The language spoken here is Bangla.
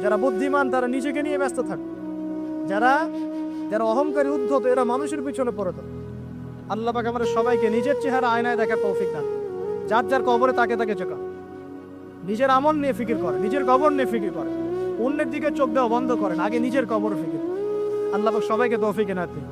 যারা বুদ্ধিমান তারা নিজেকে নিয়ে ব্যস্ত থাকে, যারা যারা অহংকারী উদ্ধত এরা মানুষের পিছনে পড়ে থাকে। আল্লাহ পাক আমাদের সবাইকে নিজের চেহারা আয়নায় দেখার তৌফিক দান। যার যার কবরে তাকে তাকে চোখা, নিজের আমল নিয়ে ফিকির করে, নিজের কবর নিয়ে ফিকির করে, অন্যের দিকে চোখ দেওয়া বন্ধ করেন, আগে নিজের কবর ফিকির। আল্লাহ পাক সবাইকে তৌফিক এনায়েত দিন।